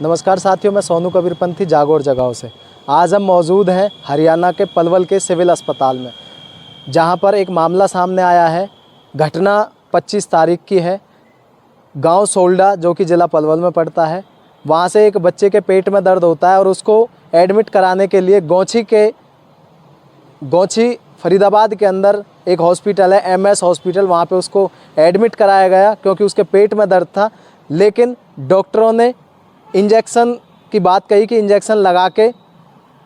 नमस्कार साथियों, मैं सोनू कबीरपंथी जागौर जगाओं से। आज हम मौजूद हैं हरियाणा के पलवल के सिविल अस्पताल में, जहां पर एक मामला सामने आया है। घटना 25 तारीख की है। गांव सोल्डा, जो कि ज़िला पलवल में पड़ता है, वहां से एक बच्चे के पेट में दर्द होता है और उसको एडमिट कराने के लिए गोंची फरीदाबाद के अंदर एक हॉस्पिटल है, MS हॉस्पिटल, वहाँ पे उसको एडमिट कराया गया क्योंकि उसके पेट में दर्द था। लेकिन डॉक्टरों ने इंजेक्शन की बात कही कि इंजेक्शन लगा के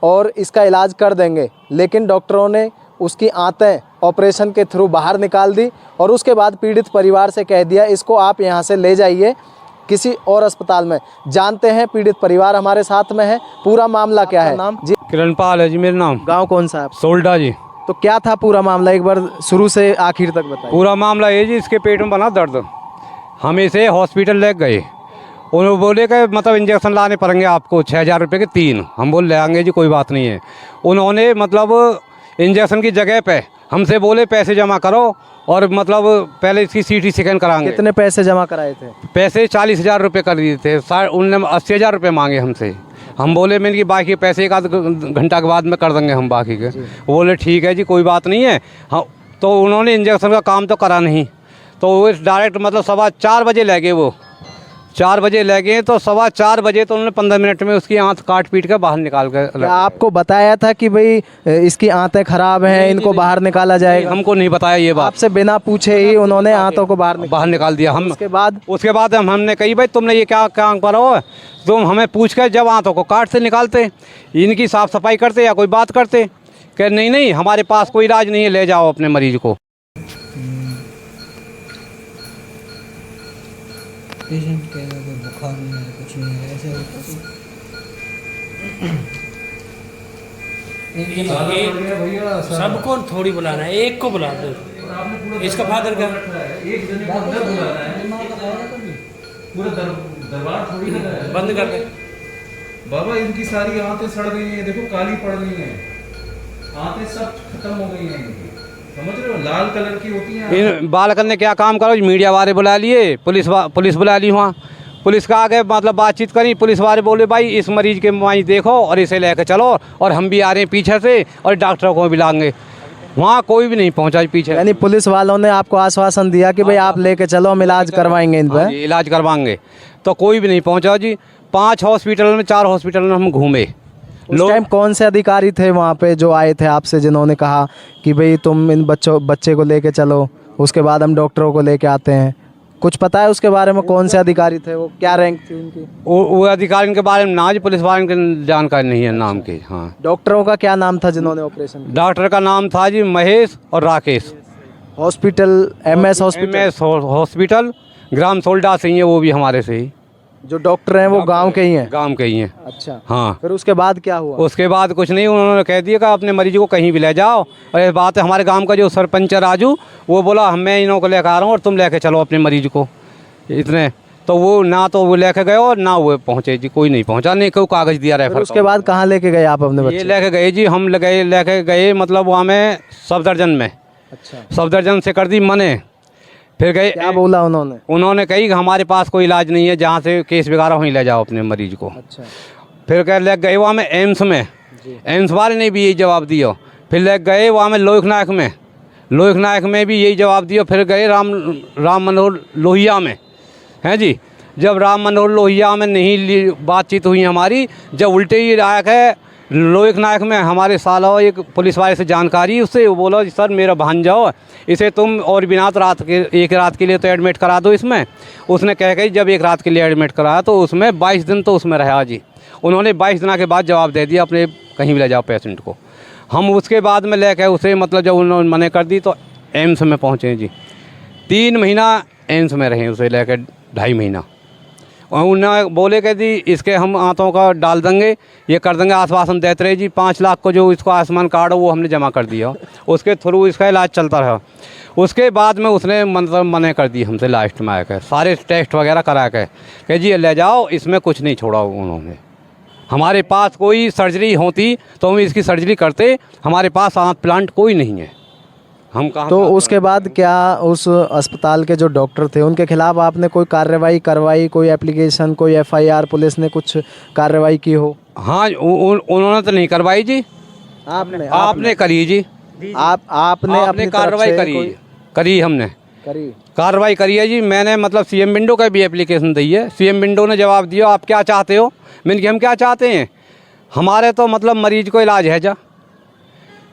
और इसका इलाज कर देंगे, लेकिन डॉक्टरों ने उसकी आंतें ऑपरेशन के थ्रू बाहर निकाल दी और उसके बाद पीड़ित परिवार से कह दिया इसको आप यहाँ से ले जाइए किसी और अस्पताल में। जानते हैं, पीड़ित परिवार हमारे साथ में है। पूरा मामला क्या है? नाम जी? किरणपाल है जी मेरा नाम। गांव कौन सा है? सोल्डा जी। तो क्या था पूरा मामला, एक बार शुरू से आखिर तक बताइए। पूरा मामला ये जी, इसके पेट में बना दर्द, हम इसे हॉस्पिटल ले गए। उन्होंने बोले कि मतलब इंजेक्शन लाने पड़ेंगे आपको 6,000 रुपये के 3। हम बोल ले आएंगे जी, कोई बात नहीं है। उन्होंने मतलब इंजेक्शन की जगह पे हमसे बोले पैसे जमा करो और मतलब पहले इसकी CT स्कैन कराएंगे। कितने पैसे जमा कराए थे? पैसे 40,000 रुपये कर दिए थे। उन्होंने 80,000 रुपये मांगे हमसे। हम बोले मैंने कि बाकी पैसे 1 आध घंटा के बाद में कर देंगे हम बाकी के। वो बोले ठीक है जी, कोई बात नहीं है। हाँ, तो उन्होंने इंजेक्शन का काम तो करा नहीं, तो वो डायरेक्ट मतलब 4:15 बजे ले गए। वो 4 बजे ले गए तो 4:15 बजे तो उन्होंने 15 मिनट में उसकी आंत काट पीट कर बाहर निकाल कर। आपको बताया था कि भाई इसकी आंतें खराब हैं, इनको बाहर निकाला जाएगा? हमको नहीं बताया ये बात। आपसे बिना पूछे ही उन्होंने आंतों को बाहर निकाल दिया। हम उसके बाद हमने कही भाई तुमने ये क्या काम करो, तुम हमें पूछ कर जब आंतों को काट से निकालते, इनकी साफ सफाई करते या कोई बात करते। कह नहीं हमारे पास कोई इलाज नहीं है, ले जाओ अपने मरीज को। पेशेंट कहेगा कोई बुखार नहीं है, कुछ नहीं है, ऐसे सबको थोड़ी बुलाना है, एक को बुला दो। इसका फादर का पूरा दरबार थोड़ी बंद कर दे बाबा। इनकी सारी आंतें सड़ गई हैं, देखो काली पड़ गई हैं, आंतें सब खत्म हो गई हैं इनकी, समझ रहे हो? लाल कलर की होती हैं। इन बालकन ने क्या काम करो, मीडिया वाले बुला लिए, पुलिस बुला ली। वहाँ पुलिस का आगे मतलब बातचीत करी। पुलिस वाले बोले भाई इस मरीज के माई देखो और इसे लेकर चलो, और हम भी आ रहे हैं पीछे से और डॉक्टरों को भी लाएंगे। वहाँ कोई भी नहीं पहुँचा पीछे। यानी पुलिस वालों ने आपको आश्वासन दिया कि भाई आप लेके चलो, हम इलाज करवाएंगे इन पर? इलाज करवाएंगे, तो कोई भी नहीं पहुँचा जी। 5 हॉस्पिटल में 4 हॉस्पिटल में हम घूमे। उस टाइम कौन से अधिकारी थे वहाँ पे जो आए थे आपसे, जिन्होंने कहा कि भाई तुम इन बच्चे को लेके चलो, उसके बाद हम डॉक्टरों को लेके आते हैं? कुछ पता है उसके बारे में? कौन से अधिकारी थे वो, क्या रैंक थी उनकी? वो अधिकारी के बारे में ना जी, पुलिस वाले की जानकारी नहीं है नाम की। हाँ, डॉक्टरों का क्या नाम था जिन्होंने ऑपरेशन किया? डॉक्टर का नाम था जी महेश और राकेश। हॉस्पिटल MS हॉस्पिटल ग्राम सोल्डा से ही है, वो भी हमारे से ही। जो डॉक्टर हैं वो गांव के ही हैं? गांव के ही हैं। अच्छा, हाँ। फिर उसके बाद क्या हुआ? उसके बाद कुछ नहीं, उन्होंने कह दिया कि अपने मरीज को कहीं भी ले जाओ। और ये बात है, हमारे गांव का जो सरपंच है राजू, वो बोला मैं इन्हों को लेकर आ रहा हूँ और तुम लेके चलो अपने मरीज को। इतने तो वो ना तो वो लेके गए और ना वो पहुँचे जी, कोई नहीं पहुँचा, नहीं कोई कागज़ दिया रेफर। उसके बाद कहाँ लेके गए आप अपने बच्चे? ये लेके गए जी, हम लेके गए मतलब वहाँ में सफदरजंग में। अच्छा, सफदरजंग से कर दी मने। फिर गए, क्या बोला उन्होंने? उन्होंने कही कि हमारे पास कोई इलाज नहीं है, जहाँ से केस वगैरह वहीं ले जाओ अपने मरीज को। अच्छा, फिर कह ले गए वहाँ में एम्स में, एम्स वाले ने भी यही जवाब दिया। फिर ले गए वहाँ में लोहित नायक में भी यही जवाब दिया। फिर गए राम मनोहर लोहिया में, हैं जी। जब राम मनोहर लोहिया में नहीं बातचीत हुई हमारी, जब उल्टे ही नायक है लोहित नायक में हमारे साला एक पुलिस वाले से जानकारी, उससे वो बोला सर मेरा भांजा हो, इसे तुम और बिना एक रात के लिए तो एडमिट करा दो इसमें। उसने कह गई जब 1 रात के लिए एडमिट कराया तो उसमें 22 दिन तो उसमें रहा जी। उन्होंने 22 दिन के बाद जवाब दे दिया अपने कहीं भी ले जाओ पेशेंट को। हम उसके बाद में लेकर उसे मतलब जब उन्होंने मना कर दी तो एम्स में पहुँचे जी। 3 महीना एम्स में रहे, उसे लेकर 2.5 महीना। और उन्होंने बोले कि जी इसके हम आंतों का डाल देंगे, ये कर देंगे, आश्वासन देते रहे जी। 5 लाख को जो इसको आयुष्मान कार्ड हो वो हमने जमा कर दिया, उसके थ्रू इसका इलाज चलता रहा। उसके बाद में उसने मतलब मना कर दी हमसे, लास्ट में आकर सारे टेस्ट वगैरह करा के कि जी ले जाओ, इसमें कुछ नहीं छोड़ा उन्होंने। हमारे पास कोई सर्जरी होती तो हम इसकी सर्जरी करते, हमारे पास आंत प्लांट कोई नहीं है। हम कहाँ तो उसके बाद क्या उस अस्पताल के जो डॉक्टर थे उनके खिलाफ आपने कोई कार्रवाई करवाई, कोई एप्लीकेशन, कोई एफआईआर, पुलिस ने कुछ कार्रवाई की हो? हाँ उन्होंने तो नहीं करवाई जी, आपने करी जी, आपने अपनी आपने तरफ कार्रवाई से करी, करी हमने करी? कार्रवाई करी है जी। मैंने मतलब सीएम विंडो का भी एप्लीकेशन दी है। सीएम विंडो ने जवाब दिया आप क्या चाहते हो। मैंने कहा हम क्या चाहते हैं, हमारे तो मतलब मरीज को इलाज है जा,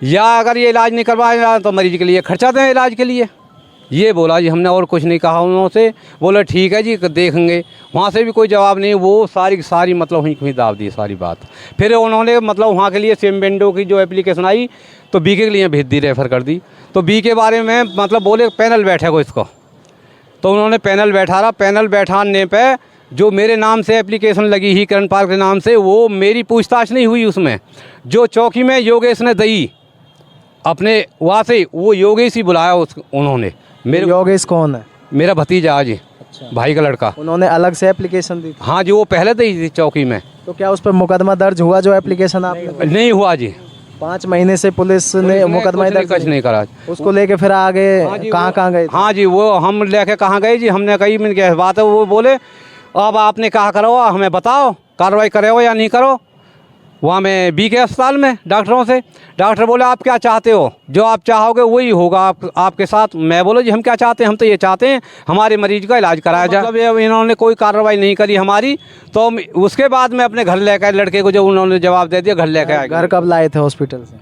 या अगर ये इलाज नहीं करवाया तो मरीज के लिए खर्चा दें इलाज के लिए, ये बोला जी हमने, और कुछ नहीं कहा उन्होंने। बोले ठीक है जी देखेंगे, वहाँ से भी कोई जवाब नहीं। वो सारी की सारी मतलब वहीं कहीं दाव दी सारी बात। फिर उन्होंने मतलब वहाँ के लिए सीएम विंडो की जो एप्लीकेशन आई तो बीके के लिए भेज दी, रेफ़र कर दी। तो बी के बारे में मतलब बोले पैनल बैठेगा इसको, तो उन्होंने पैनल बैठा, पैनल बैठाने पे जो मेरे नाम से एप्लीकेशन लगी ही करण पाल के नाम से, वो मेरी पूछताछ नहीं हुई उसमें। जो चौकी में योगेश ने दी अपने वहाँ से, वो योगेश ही बुलाया उन्होंने। मेरे योगेश कौन है? मेरा भतीजा जी, भाई का लड़का। उन्होंने अलग से एप्लीकेशन दी थी? हाँ जी, वो पहले दी थी चौकी में। तो क्या उस पर मुकदमा दर्ज हुआ जो एप्लीकेशन आपने? नहीं हुआ जी, 5 महीने से पुलिस ने मुकदमा कुछ नहीं करा। उसको लेके फिर आगे कहाँ गए? हाँ जी, वो हम लेके कहाँ गए जी, हमने कही मैंने क्या बात है, वो बोले अब आपने कहा करो, हमें बताओ कार्रवाई करो या नहीं करो। वहाँ में बी के अस्पताल में डॉक्टरों से, डॉक्टर बोले आप क्या चाहते हो, जो आप चाहोगे वही होगा आपके साथ। मैं बोला जी हम क्या चाहते हैं, हम तो ये चाहते हैं हमारे मरीज का इलाज कराया जाए। मतलब इन्होंने कोई कार्रवाई नहीं करी हमारी। तो उसके बाद में अपने घर लेकर आए लड़के को, जब उन्होंने जवाब दे दिया घर लेकर आए। घर कब लाए थे हॉस्पिटल से?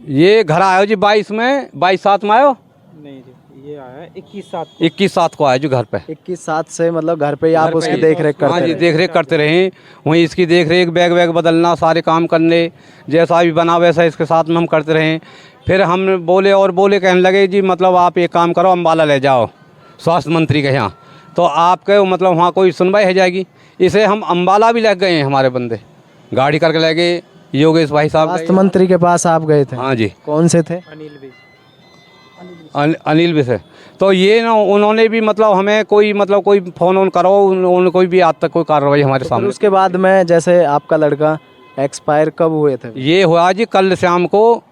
ये घर आयो जी 22/7 में आयो। नहीं जी, ये आया 21/7 को आया जी घर पे। 21/7 से मतलब घर पे ही आप उसकी देख रेख करते? हाँ जी, देख रेख करते रहे। वहीं इसकी देख रेख, बैग वैग बदलना, सारे काम करने, जैसा भी बना वैसा इसके साथ में हम करते रहे। फिर हम बोले कहने लगे जी मतलब आप एक काम करो, अम्बाला ले जाओ स्वास्थ्य मंत्री के यहाँ, तो आपके मतलब वहाँ कोई सुनवाई हो जाएगी। इसे हम अम्बाला भी लग गए हैं, हमारे बंदे गाड़ी करके ले गए। योगेश भाई साहब स्वास्थ्य मंत्री के पास आप गए थे? हाँ जी। कौन से थे? अनिल भी से। तो ये ना उन्होंने भी मतलब हमें कोई फ़ोन ऑन करो, उन्होंने कोई भी आज तक कोई कार्रवाई हमारे सामने। उसके बाद में जैसे आपका लड़का एक्सपायर कब हुए थे? ये हुआ जी कल शाम को,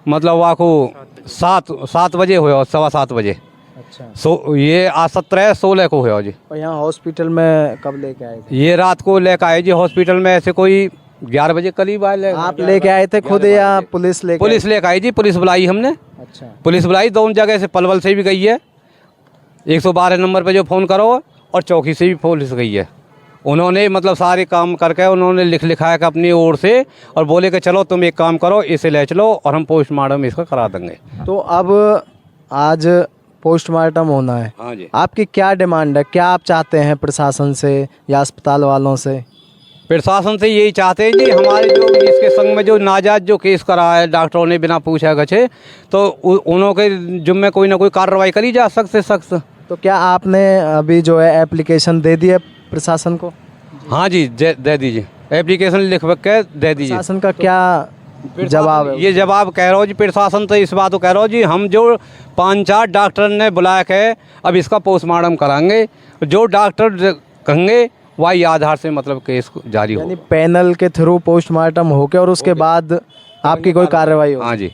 मतलब वहाँ को 7 बजे हुआ, 7:15 बजे। अच्छा। ये आज 17/16 को हुआ जी। और यहाँ हॉस्पिटल में कब लेके आए थे? ये रात को लेकर आए जी हॉस्पिटल में, ऐसे कोई 11 बजे करीब आए। आप लेके आए थे खुद या पुलिस लेके? पुलिस लेकर आई जी, पुलिस बुलाई हमने। अच्छा। पुलिस बुलाई दोनों जगह से, पलवल से भी गई है, 112 नंबर पे जो फ़ोन करो, और चौकी से भी पुलिस गई है। उन्होंने मतलब सारे काम करके उन्होंने लिखाया कि अपनी ओर से, और बोले कि चलो तुम एक काम करो, इसे ले चलो और हम पोस्टमार्टम इसका करा देंगे। तो अब आज पोस्टमार्टम होना है। हाँ जी। आपकी क्या डिमांड है, क्या आप चाहते हैं प्रशासन से या अस्पताल वालों से? प्रशासन से यही चाहते हैं जी, हमारे जो इसके संग में जो नाजायज जो केस करा है डॉक्टरों ने बिना पूछा गछे, तो उन्होंने जुम्मे कोई ना कोई कार्रवाई करी जा सख्त। तो क्या आपने अभी जो है एप्लीकेशन दे दी है प्रशासन को? हाँ जी, दे दीजिए, एप्लीकेशन लिख के दे दीजिए। प्रशासन का क्या जवाब है? ये जवाब कह रहा हूँ जी, प्रशासन तो इस बात को कह रहा हूँ जी, हम जो 5-4 डॉक्टर ने बुलाया है, अब इसका पोस्टमार्टम कराएंगे, जो डॉक्टर कहेंगे वही आधार से मतलब केस जारी हो। यानी पैनल के थ्रू पोस्टमार्टम होके और उसके बाद आपकी कोई कार्रवाई हो? हाँ जी।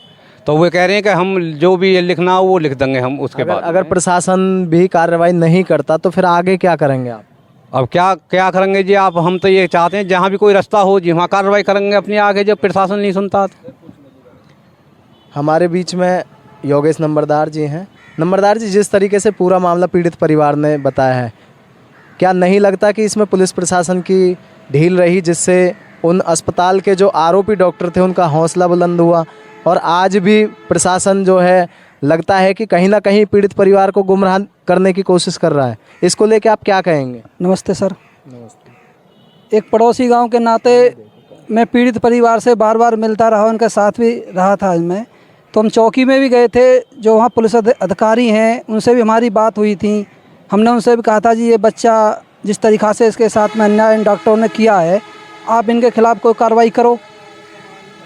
तो वो कह रहे हैं कि हम जो भी ये लिखना हो वो लिख देंगे हम उसके बाद। अगर प्रशासन भी कार्रवाई नहीं करता तो फिर आगे क्या करेंगे आप? अब क्या करेंगे जी आप, हम तो ये चाहते हैं जहाँ भी कोई रास्ता हो जी वहाँ कार्रवाई करेंगे अपनी आगे, जब प्रशासन नहीं सुनता। हमारे बीच में योगेश नंबरदार जी हैं। नंबरदार जी, जिस तरीके से पूरा मामला पीड़ित परिवार ने बताया है, क्या नहीं लगता कि इसमें पुलिस प्रशासन की ढील रही, जिससे उन अस्पताल के जो आरोपी डॉक्टर थे उनका हौसला बुलंद हुआ, और आज भी प्रशासन जो है लगता है कि कहीं ना कहीं पीड़ित परिवार को गुमराह करने की कोशिश कर रहा है? इसको लेके आप क्या कहेंगे? नमस्ते सर। नमस्ते। एक पड़ोसी गांव के नाते मैं पीड़ित परिवार से बार बार मिलता रहा, उनके साथ भी रहा था मैं। तो हम चौकी में भी गए थे, जो वहाँ पुलिस अधिकारी हैं उनसे भी हमारी बात हुई थी। हमने उनसे भी कहा था जी ये बच्चा जिस तरीक़ा से इसके साथ में अन्याय इन डॉक्टरों ने किया है, आप इनके खिलाफ़ कोई कार्रवाई करो।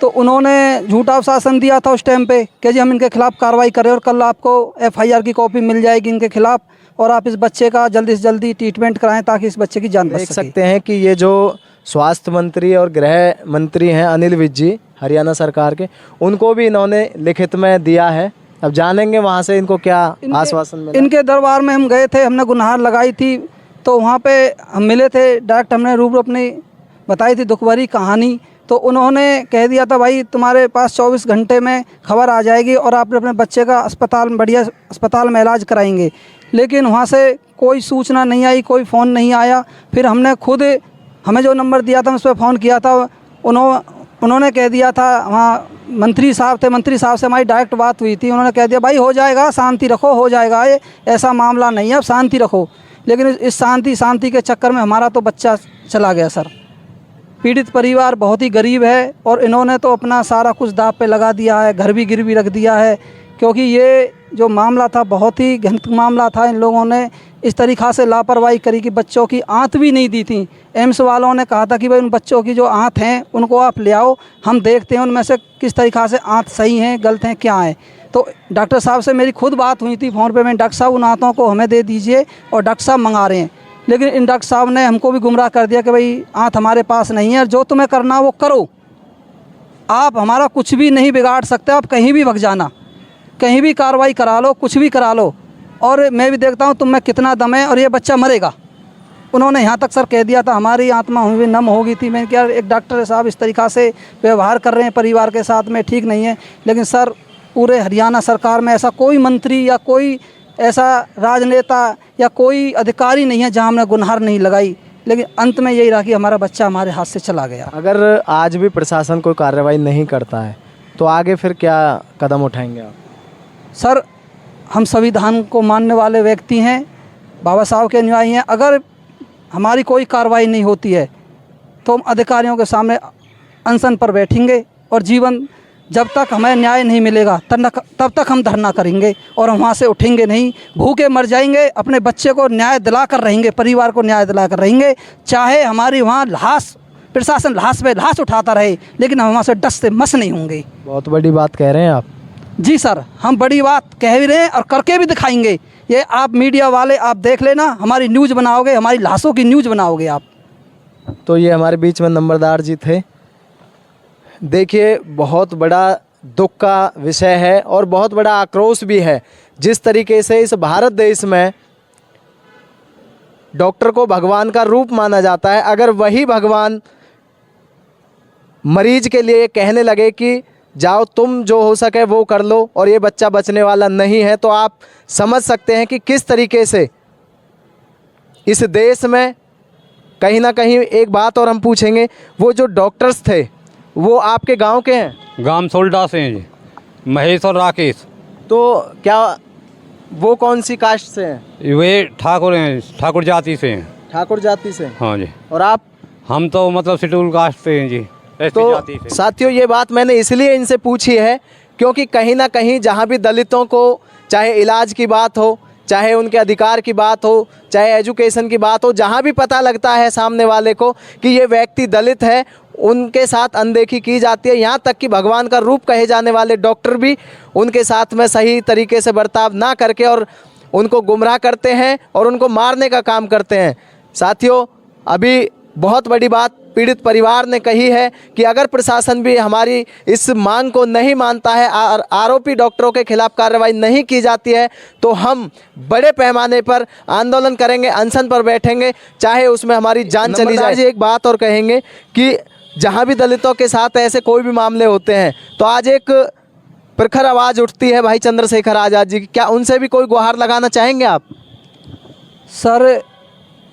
तो उन्होंने झूठा आश्वासन दिया था उस टाइम पे कि जी हम इनके खिलाफ़ कार्रवाई करें और कल आपको एफआईआर की कॉपी मिल जाएगी इनके खिलाफ़, और आप इस बच्चे का जल्दी से जल्दी ट्रीटमेंट कराएं ताकि इस बच्चे की जान बच सके। देख सकते हैं कि ये जो स्वास्थ्य मंत्री और गृह मंत्री हैं अनिल विज जी, हरियाणा सरकार के, उनको भी इन्होंने लिखित में दिया है अब जानेंगे वहाँ से इनको क्या आश्वासन मिला। इनके दरबार में हम गए थे, हमने गुहार लगाई थी, तो वहाँ पे हम मिले थे, डायरेक्ट हमने रूबरू अपनी बताई थी दुख भरी कहानी। तो उन्होंने कह दिया था भाई तुम्हारे पास 24 घंटे में खबर आ जाएगी और आप अपने बच्चे का बढ़िया अस्पताल में इलाज कराएंगे। लेकिन वहाँ से कोई सूचना नहीं आई, कोई फ़ोन नहीं आया। फिर हमने खुद, हमें जो नंबर दिया था उस पर फ़ोन किया था, उन्होंने कह दिया था, वहाँ मंत्री साहब थे, मंत्री साहब से हमारी डायरेक्ट बात हुई थी, उन्होंने कह दिया भाई हो जाएगा, शांति रखो, हो जाएगा, ये ऐसा मामला नहीं है, अब शांति रखो। लेकिन इस शांति के चक्कर में हमारा तो बच्चा चला गया सर। पीड़ित परिवार बहुत ही गरीब है और इन्होंने तो अपना सारा कुछ दाव पे लगा दिया है, घर भी गिरवी रख दिया है, क्योंकि ये जो मामला था बहुत ही घृणित मामला था। इन लोगों ने इस तरीक़ा से लापरवाही करी कि बच्चों की आँत भी नहीं दी थी। एम्स वालों ने कहा था कि भाई उन बच्चों की जो आँत हैं उनको आप ले आओ, हम देखते हैं उनमें से किस तरीक़ा से आँत सही हैं, गलत हैं, क्या हैं। तो डॉक्टर साहब से मेरी खुद बात हुई थी फ़ोन पे, मैं डॉक्टर साहब उन आँतों को हमें दे दीजिए, और डॉक्टर साहब मंगा रहे हैं। लेकिन इन डॉक्टर साहब ने हमको भी गुमराह कर दिया कि भाई आँत हमारे पास नहीं है, जो तुम्हें करना वो करो, आप हमारा कुछ भी नहीं बिगाड़ सकते, आप कहीं भी भग जाना, कहीं भी कार्रवाई करा लो, कुछ भी करा लो, और मैं भी देखता हूँ तुम में कितना दम है और ये बच्चा मरेगा। उन्होंने यहाँ तक सर कह दिया था, हमारी आत्मा भी नम हो गई थी। मैंने क्या, एक डॉक्टर साहब इस तरीक़ा से व्यवहार कर रहे हैं परिवार के साथ में, ठीक नहीं है। लेकिन सर पूरे हरियाणा सरकार में ऐसा कोई मंत्री या कोई ऐसा राजनेता या कोई अधिकारी नहीं है जहाँ हमने गुहार नहीं लगाई। लेकिन अंत में यही रहा कि हमारा बच्चा हमारे हाथ से चला गया। अगर आज भी प्रशासन कोई कार्रवाई नहीं करता है तो आगे फिर क्या कदम उठाएंगे आप? सर हम संविधान को मानने वाले व्यक्ति हैं, बाबा साहब के अनुयायी हैं। अगर हमारी कोई कार्रवाई नहीं होती है तो हम अधिकारियों के सामने अनशन पर बैठेंगे, और जीवन जब तक हमें न्याय नहीं मिलेगा तब तक हम धरना करेंगे, और हम वहाँ से उठेंगे नहीं। भूखे मर जाएंगे, अपने बच्चे को न्याय दिलाकर रहेंगे, परिवार को न्याय दिलाकर रहेंगे। चाहे हमारी वहाँ लाश, प्रशासन लाश पे लाश उठाता रहे, लेकिन हम वहाँ से डस से मस नहीं होंगे। बहुत बड़ी बात कह रहे हैं आप। जी सर, हम बड़ी बात कह भी रहे हैं और करके भी दिखाएंगे। ये आप मीडिया वाले आप देख लेना, हमारी न्यूज़ बनाओगे, हमारी लाशों की न्यूज़ बनाओगे आप। तो ये हमारे बीच में नंबरदार जी थे। देखिए बहुत बड़ा दुख का विषय है और बहुत बड़ा आक्रोश भी है, जिस तरीके से इस भारत देश में डॉक्टर को भगवान का रूप माना जाता है। अगर वही भगवान मरीज के लिए कहने लगे कि जाओ तुम जो हो सके वो कर लो और ये बच्चा बचने वाला नहीं है, तो आप समझ सकते हैं कि किस तरीके से इस देश में कहीं ना कहीं। एक बात और हम पूछेंगे, वो जो डॉक्टर्स थे वो आपके गांव के हैं? गांव सोल्डा से हैं जी, महेश और राकेश। तो क्या वो कौन सी कास्ट से हैं? वे ठाकुर हैं, ठाकुर जाति से हैं। ठाकुर जाति से? हाँ जी। और आप? हम तो मतलब शेड्यूल कास्ट से हैं जी, तो जाति से। साथियों ये बात मैंने इसलिए इनसे पूछी है क्योंकि कहीं ना कहीं जहाँ भी दलितों को चाहे इलाज की बात हो, चाहे उनके अधिकार की बात हो, चाहे एजुकेशन की बात हो, जहाँ भी पता लगता है सामने वाले को कि ये व्यक्ति दलित है, उनके साथ अनदेखी की जाती है। यहाँ तक कि भगवान का रूप कहे जाने वाले डॉक्टर भी उनके साथ में सही तरीके से बर्ताव ना करके और उनको गुमराह करते हैं और उनको मारने का काम करते हैं। साथियों अभी बहुत बड़ी बात पीड़ित परिवार ने कही है कि अगर प्रशासन भी हमारी इस मांग को नहीं मानता है और आरोपी डॉक्टरों के खिलाफ कार्रवाई नहीं की जाती है तो हम बड़े पैमाने पर आंदोलन करेंगे, अनशन पर बैठेंगे, चाहे उसमें हमारी जान चली जाए। एक बात और कहेंगे कि जहां भी दलितों के साथ ऐसे कोई भी मामले होते हैं तो आज एक प्रखर आवाज़ उठती है भाई चंद्रशेखर आज़ाद जी की, क्या उनसे भी कोई गुहार लगाना चाहेंगे आप? सर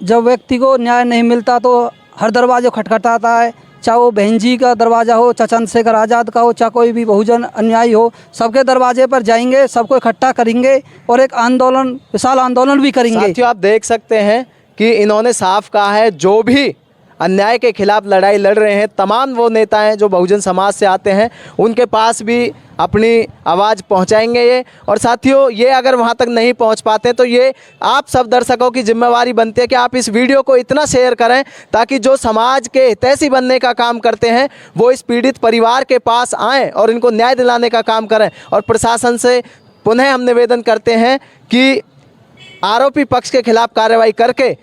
जब व्यक्ति को न्याय नहीं मिलता तो हर दरवाज़ा खटखटाता है, चाहे वो बहन जी का दरवाज़ा हो, चाहे चंद्रशेखर आज़ाद का हो, चाहे कोई भी बहुजन अन्यायी हो, सबके दरवाजे पर जाएंगे, सबको इकट्ठा करेंगे और एक आंदोलन, विशाल आंदोलन भी करेंगे। साथियों आप देख सकते हैं कि इन्होंने साफ कहा है, जो भी अन्याय के खिलाफ लड़ाई लड़ रहे हैं, तमाम वो नेता हैं जो बहुजन समाज से आते हैं, उनके पास भी अपनी आवाज़ पहुंचाएंगे ये। और साथियों ये अगर वहां तक नहीं पहुंच पाते तो ये आप सब दर्शकों की जिम्मेवारी बनती है कि आप इस वीडियो को इतना शेयर करें ताकि जो समाज के हितैषी बनने का काम करते हैं वो इस पीड़ित परिवार के पास आएँ और इनको न्याय दिलाने का काम करें। और प्रशासन से पुनः हम निवेदन करते हैं कि आरोपी पक्ष के खिलाफ कार्रवाई करके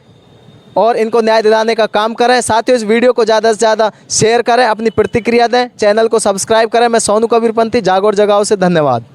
और इनको न्याय दिलाने का काम करें। साथियों इस वीडियो को ज़्यादा से ज़्यादा शेयर करें, अपनी प्रतिक्रिया दें, चैनल को सब्सक्राइब करें। मैं सोनू कबीरपंथी, जागोर जगाओ से, धन्यवाद।